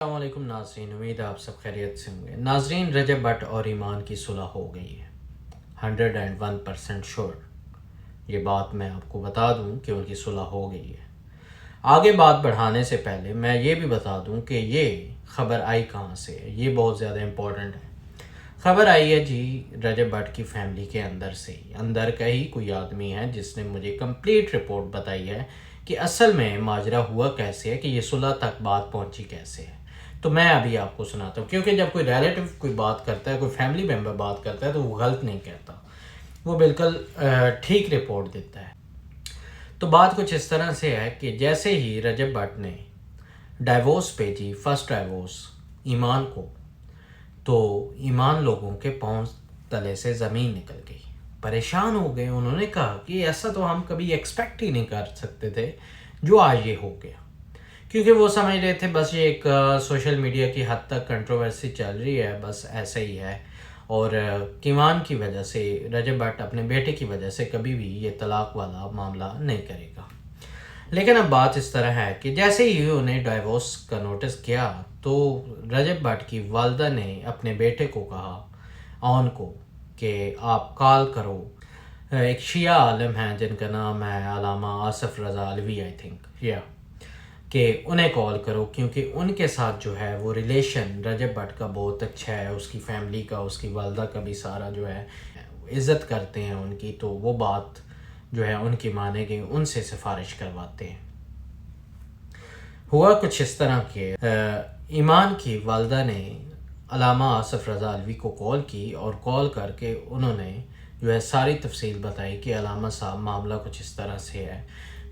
السلام علیکم ناظرین، امید ہے آپ سب خیریت سے ہوں گے۔ ناظرین، رجب بٹ اور ایمان کی صلح ہو گئی ہے 101% شور۔ یہ بات میں آپ کو بتا دوں کہ ان کی صلح ہو گئی ہے۔ آگے بات بڑھانے سے پہلے میں یہ بھی بتا دوں کہ یہ خبر آئی کہاں سے ہے۔ یہ بہت زیادہ امپورٹنٹ ہے۔ خبر آئی ہے جی رجب بٹ کی فیملی کے اندر سے ہی، اندر کا ہی کوئی آدمی ہے جس نے مجھے کمپلیٹ رپورٹ بتائی ہے کہ اصل میں ماجرا ہوا کیسے ہے، کہ یہ صلح تک بات پہنچی کیسے ہے۔ تو میں ابھی آپ کو سناتا ہوں، کیونکہ جب کوئی ریلیٹو کوئی بات کرتا ہے، کوئی فیملی ممبر بات کرتا ہے تو وہ غلط نہیں کہتا، وہ بالکل ٹھیک رپورٹ دیتا ہے۔ تو بات کچھ اس طرح سے ہے کہ جیسے ہی رجب بٹ نے ڈائیورس بھیجی، فرسٹ ڈائیورس ایمان کو، تو ایمان لوگوں کے پاؤں تلے سے زمین نکل گئی، پریشان ہو گئے۔ انہوں نے کہا کہ ایسا تو ہم کبھی ایکسپیکٹ ہی نہیں کر سکتے تھے جو آج یہ ہو گیا، کیونکہ وہ سمجھ رہے تھے بس یہ ایک سوشل میڈیا کی حد تک کنٹروورسی چل رہی ہے، بس ایسا ہی ہے، اور ایمان کی وجہ سے، رجب بٹ اپنے بیٹے کی وجہ سے کبھی بھی یہ طلاق والا معاملہ نہیں کرے گا۔ لیکن اب بات اس طرح ہے کہ جیسے ہی انہیں ڈائیورس کا نوٹس کیا تو رجب بٹ کی والدہ نے اپنے بیٹے کو کہا، آن کو، کہ آپ کال کرو۔ ایک شیعہ عالم ہیں جن کا نام ہے علامہ آصف رضا علوی، آئی تھنک، کہ انہیں کال کرو، کیونکہ ان کے ساتھ جو ہے وہ ریلیشن رجب بٹ کا بہت اچھا ہے، اس کی فیملی کا، اس کی والدہ کا بھی سارا جو ہے عزت کرتے ہیں ان کی، تو وہ بات جو ہے ان کی مانے گی، ان سے سفارش کرواتے ہیں۔ ہوا کچھ اس طرح کہ ایمان کی والدہ نے علامہ آصف رضا علوی کو کال کی، اور کال کر کے انہوں نے جو ہے ساری تفصیل بتائی کہ علامہ صاحب معاملہ کچھ اس طرح سے ہے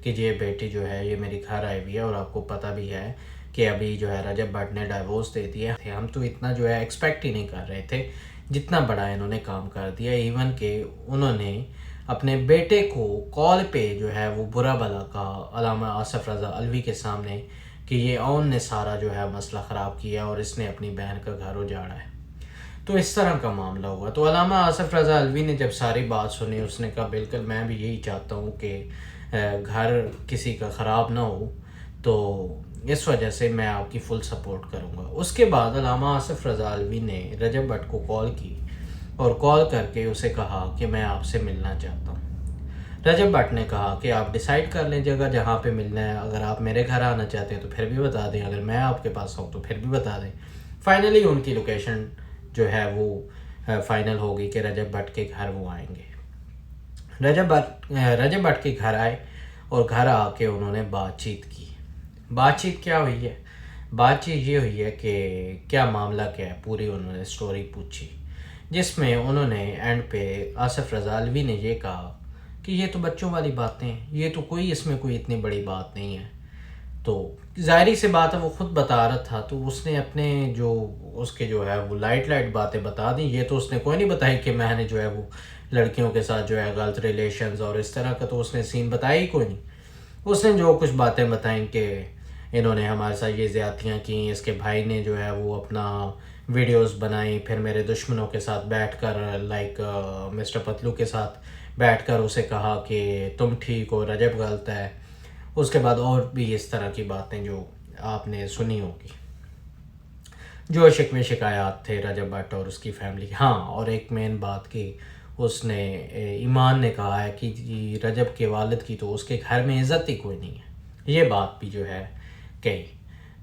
کہ یہ بیٹی جو ہے یہ میری گھر آئی ہوئی ہے، اور آپ کو پتہ بھی ہے کہ ابھی جو ہے رجب بٹ نے ڈائیورس دے دیا ہے۔ ہم تو اتنا جو ہے ایکسپیکٹ ہی نہیں کر رہے تھے جتنا بڑا انہوں نے کام کر دیا، ایون کہ انہوں نے اپنے بیٹے کو کال پہ جو ہے وہ برا بھلا کہا علامہ آصف رضا علوی کے سامنے کہ یہ اون نے سارا جو ہے مسئلہ خراب کیا اور اس نے اپنی بہن کا گھر اجاڑا ہے۔ تو اس طرح کا معاملہ ہوا۔ تو علامہ آصف رضا علوی نے جب ساری بات سنی، اس نے کہا بالکل میں بھی یہی چاہتا ہوں کہ گھر کسی کا خراب نہ ہو، تو اس وجہ سے میں آپ کی فل سپورٹ کروں گا۔ اس کے بعد علامہ آصف رضا علوی نے رجب بٹ کو کال کی، اور کال کر کے اسے کہا کہ میں آپ سے ملنا چاہتا ہوں۔ رجب بٹ نے کہا کہ آپ ڈیسائیڈ کر لیں جگہ جہاں پہ ملنا ہے، اگر آپ میرے گھر آنا چاہتے ہیں تو پھر بھی بتا دیں، اگر میں آپ کے پاس آؤں تو پھر بھی بتا دیں۔ فائنلی ان کی لوکیشن جو ہے وہ فائنل ہو گئی کہ رجب بٹ کے گھر وہ آئیں گے۔ رجب بٹ کے گھر آئے، اور گھر آ کے انہوں نے بات چیت کی۔ بات چیت کیا ہوئی ہے؟ بات چیت یہ ہوئی ہے کہ کیا معاملہ کیا ہے، پوری انہوں نے سٹوری پوچھی، جس میں انہوں نے اینڈ پہ آصف رضا علوی نے یہ کہا کہ یہ تو بچوں والی باتیں ہیں، یہ تو کوئی اس میں کوئی اتنی بڑی بات نہیں ہے۔ تو ظاہری سی بات ہے، وہ خود بتا رہا تھا، تو اس نے اپنے جو اس کے جو ہے وہ لائٹ باتیں بتا دیں۔ یہ تو اس نے کوئی نہیں بتائی کہ میں نے جو ہے وہ لڑکیوں کے ساتھ جو ہے غلط ریلیشنز اور اس طرح کا تو اس نے سین بتایا ہی کوئی نہیں۔ اس نے جو کچھ باتیں بتائیں کہ انہوں نے ہمارے ساتھ یہ زیادتیاں کیں، اس کے بھائی نے جو ہے وہ اپنا ویڈیوز بنائی، پھر میرے دشمنوں کے ساتھ بیٹھ کر لائک مسٹر پتلو کے ساتھ بیٹھ کر اسے کہا کہ تم ٹھیک ہو، رجب غلط ہے۔ اس کے بعد اور بھی اس طرح کی باتیں جو آپ نے سنی ہوگی، جو شکوے شکایات تھے رجب بٹ اور اس کی فیملی۔ ہاں، اور ایک مین بات کہ اس نے ایمان نے کہا ہے کہ رجب کے والد کی تو اس کے گھر میں عزت ہی کوئی نہیں ہے، یہ بات بھی جو ہے کہی۔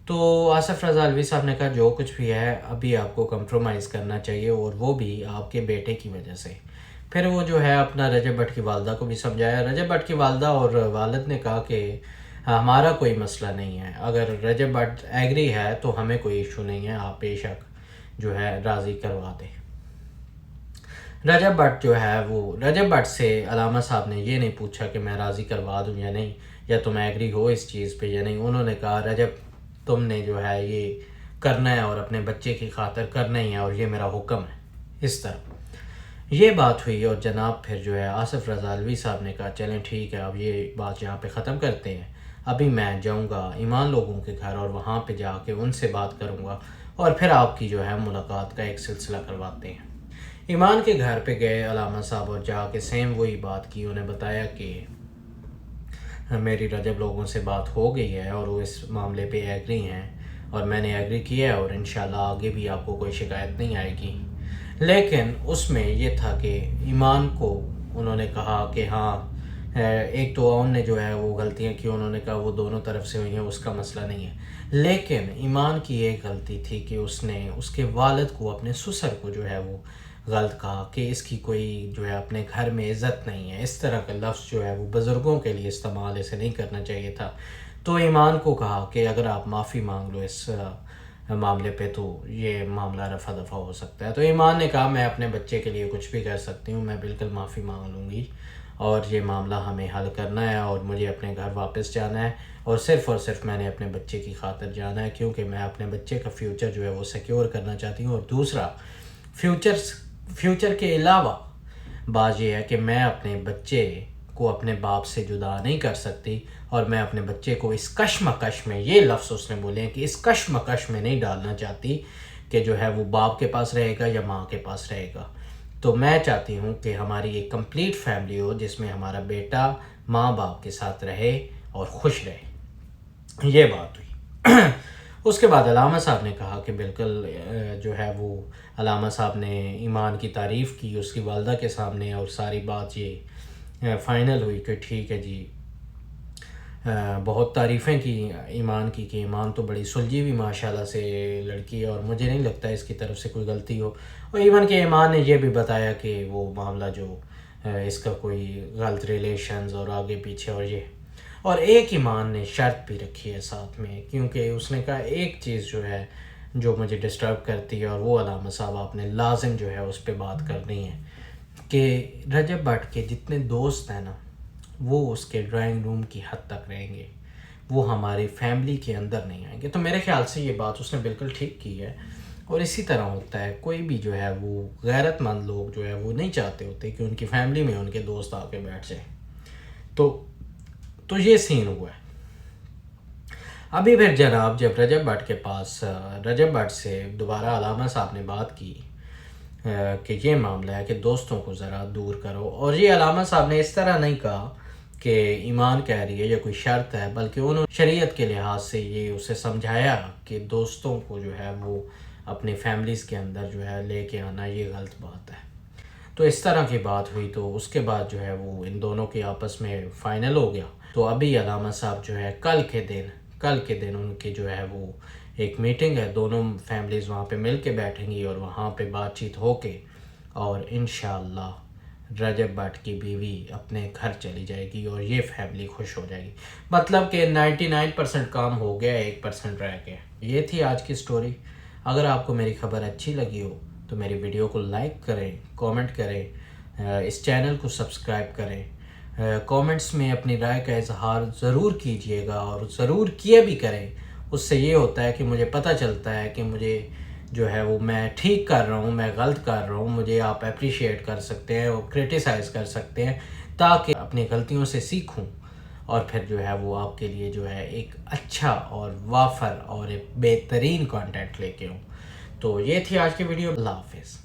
تو آصف رضا علوی صاحب نے کہا جو کچھ بھی ہے ابھی آپ کو کمپرومائز کرنا چاہیے، اور وہ بھی آپ کے بیٹے کی وجہ سے۔ پھر وہ جو ہے اپنا رجب بٹ کی والدہ کو بھی سمجھایا۔ رجب بٹ کی والدہ اور والد نے کہا کہ ہمارا کوئی مسئلہ نہیں ہے، اگر رجب بٹ ایگری ہے تو ہمیں کوئی ایشو نہیں ہے، آپ بے شک جو ہے راضی کروا دیں۔ رجب بٹ جو ہے وہ رجب بٹ سے علامہ صاحب نے یہ نہیں پوچھا کہ میں راضی کروا دوں یا نہیں، یا تم ایگری ہو اس چیز پہ یا نہیں۔ انہوں نے کہا رجب تم نے جو ہے یہ کرنا ہے، اور اپنے بچے کی خاطر کرنا ہی ہے، اور یہ میرا حکم ہے۔ اس طرح یہ بات ہوئی، اور جناب پھر جو ہے آصف رضا علوی صاحب نے کہا چلیں ٹھیک ہے، اب یہ بات یہاں پہ ختم کرتے ہیں، ابھی میں جاؤں گا ایمان لوگوں کے گھر، اور وہاں پہ جا کے ان سے بات کروں گا، اور پھر آپ کی جو ہے ملاقات کا ایک سلسلہ کرواتے ہیں۔ ایمان کے گھر پہ گئے علامہ صاحب، اور جا کے سیم وہی بات کی، انہیں بتایا کہ میری رجب لوگوں سے بات ہو گئی ہے اور وہ اس معاملے پہ ایگری ہیں، اور میں نے ایگری کیا ہے اور انشاءاللہ آگے بھی آپ کو کوئی شکایت نہیں آئے گی. لیکن اس میں یہ تھا کہ ایمان کو انہوں نے کہا کہ ہاں ایک تو اون نے جو ہے وہ غلطیاں کی، انہوں نے کہا وہ دونوں طرف سے ہوئی ہیں، اس کا مسئلہ نہیں ہے. لیکن ایمان کی ایک غلطی تھی کہ اس نے اس کے والد کو، اپنے سسر کو جو ہے وہ غلط کہا کہ اس کی کوئی جو ہے اپنے گھر میں عزت نہیں ہے. اس طرح کا لفظ جو ہے وہ بزرگوں کے لیے استعمال اسے نہیں کرنا چاہیے تھا. تو ایمان کو کہا کہ اگر آپ معافی مانگ لو اس معاملے پہ تو یہ معاملہ رفع دفع ہو سکتا ہے. تو ایمان نے کہا میں اپنے بچے کے لیے کچھ بھی کر سکتی ہوں، میں بالکل معافی مانگ لوں گی اور یہ معاملہ ہمیں حل کرنا ہے اور مجھے اپنے گھر واپس جانا ہے اور صرف میں نے اپنے بچے کی خاطر جانا ہے، کیونکہ میں اپنے بچے کا فیوچر جو ہے وہ سیکیور کرنا چاہتی ہوں. اور دوسرا فیوچر کے علاوہ بات یہ ہے کہ میں اپنے بچے کو اپنے باپ سے جدا نہیں کر سکتی اور میں اپنے بچے کو اس کشمکش میں، یہ لفظ اس نے بولے ہیں کہ اس کشمکش میں نہیں ڈالنا چاہتی کہ جو ہے وہ باپ کے پاس رہے گا یا ماں کے پاس رہے گا. تو میں چاہتی ہوں کہ ہماری ایک کمپلیٹ فیملی ہو جس میں ہمارا بیٹا ماں باپ کے ساتھ رہے اور خوش رہے. یہ بات ہوئی. اس کے بعد علامہ صاحب نے کہا کہ بالکل جو ہے وہ علامہ صاحب نے ایمان کی تعریف کی اس کی والدہ کے سامنے اور ساری بات یہ فائنل ہوئی کہ ٹھیک ہے جی. بہت تعریفیں کی ایمان کی کہ ایمان تو بڑی سلجھی ہوئی ماشاءاللہ سے لڑکی ہے اور مجھے نہیں لگتا اس کی طرف سے کوئی غلطی ہو. اور ایون کہ ایمان نے یہ بھی بتایا کہ وہ معاملہ جو اس کا کوئی غلط ریلیشنز اور آگے پیچھے اور یہ. اور ایک ایمان نے شرط بھی رکھی ہے ساتھ میں، کیونکہ اس نے کہا ایک چیز جو ہے جو مجھے ڈسٹرب کرتی ہے اور وہ علامہ صاحب آپ نے لازم جو ہے اس پہ بات کرنی ہے کہ رجب بٹ کے جتنے دوست ہیں نا وہ اس کے ڈرائنگ روم کی حد تک رہیں گے، وہ ہماری فیملی کے اندر نہیں آئیں گے. تو میرے خیال سے یہ بات اس نے بالکل ٹھیک کی ہے اور اسی طرح ہوتا ہے. کوئی بھی جو ہے وہ غیرت مند لوگ جو ہے وہ نہیں چاہتے ہوتے کہ ان کی فیملی میں ان کے دوست آ کے بیٹھ جائیں. تو یہ سین ہوا ہے. ابھی پھر جناب جب رجب بٹ کے پاس رجب بٹ سے دوبارہ علامہ صاحب نے بات کی کہ یہ معاملہ ہے کہ دوستوں کو ذرا دور کرو، اور یہ علامہ صاحب نے اس طرح نہیں کہا کہ ایمان کہہ رہی ہے یا کوئی شرط ہے، بلکہ انہوں نے شریعت کے لحاظ سے یہ اسے سمجھایا کہ دوستوں کو جو ہے وہ اپنی فیملیز کے اندر جو ہے لے کے آنا یہ غلط بات ہے. تو اس طرح کی بات ہوئی تو اس کے بعد جو ہے وہ ان دونوں کے آپس میں فائنل ہو گیا. تو ابھی علامہ صاحب جو ہے کل کے دن ان کی جو ہے وہ ایک میٹنگ ہے، دونوں فیملیز وہاں پہ مل کے بیٹھیں گی اور وہاں پہ بات چیت ہو کے اور انشاءاللہ رجب بٹ کی بیوی اپنے گھر چلی جائے گی اور یہ فیملی خوش ہو جائے گی. مطلب کہ 99% کام ہو گیا، 1% رہ گیا. یہ تھی آج کی سٹوری. اگر آپ کو میری خبر اچھی لگی ہو تو میری ویڈیو کو لائک کریں، کامنٹ کریں، اس چینل کو سبسکرائب کریں. کامنٹس میں اپنی رائے کا اظہار ضرور کیجئے گا اور ضرور کیا بھی کریں. اس سے یہ ہوتا ہے کہ مجھے پتہ چلتا ہے کہ مجھے جو ہے وہ میں ٹھیک کر رہا ہوں، میں غلط کر رہا ہوں. مجھے آپ اپریشیٹ کر سکتے ہیں اور کرٹیسائز کر سکتے ہیں تاکہ اپنی غلطیوں سے سیکھوں اور پھر جو ہے وہ آپ کے لیے جو ہے ایک اچھا اور وافر اور ایک بہترین کانٹینٹ لے کے ہوں. تو یہ تھی آج کی ویڈیو. اللہ حافظ.